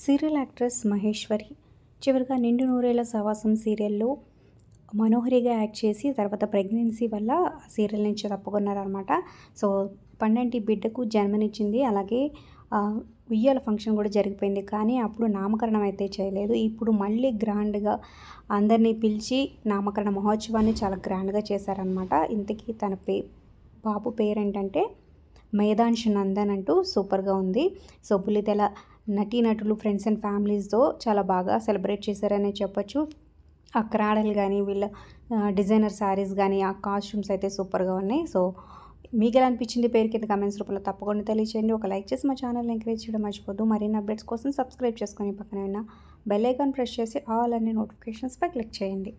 Serial actress Maheshwari చివరిగా నిండు నూరేళ్ల సావాసం సీరియల్లో మనోహరిగా యాక్ట్ చేసి తర్వాత ప్రెగ్నెన్సీ వల్ల సీరియల్ నుంచి తప్పుకున్నారనమాట. సో, పండంటి బిడ్డకు జన్మనిచ్చింది. అలాగే ఉయ్యాల ఫంక్షన్ కూడా జరిగిపోయింది. కానీ అప్పుడు నామకరణం అయితే చేయలేదు. ఇప్పుడు మళ్ళీ గ్రాండ్‌గా అందరినీ పిలిచి నామకరణ మహోత్సవాన్ని చాలా గ్రాండ్‌గా చేశారనమాట. ఇంతకీ తన బాబు పేరేంటంటే మేధాంశ్ నందన్ అంటూ సూపర్‌గా ఉంది. సో, బుల్లితెర నటీనటులు, ఫ్రెండ్స్ అండ్ ఫ్యామిలీస్‌తో చాలా బాగా సెలబ్రేట్ చేశారనే చెప్పొచ్చు. ఆ క్రాడలు గానీ, వీళ్ళ డిజైనర్ శారీస్ గానీ, ఆ కాస్ట్యూమ్స్ అయితే సూపర్‌గా ఉన్నాయి. సో, మీకెలా అనిపించింది పేరు కింద కామెంట్స్ రూపంలో తప్పకుండా తెలియచేయండి. ఒక లైక్ చేసి మా ఛానల్‌ని ఎంకరేజ్ చేయడం మర్చిపోద్దు. మరిన్ని అప్డేట్స్ కోసం సబ్స్క్రైబ్ చేసుకొని పక్కనే ఉన్న బెల్ ఐకాన్ ప్రెస్ చేసి ఆల్ అనే నోటిఫికేషన్స్‌పై క్లిక్ చేయండి.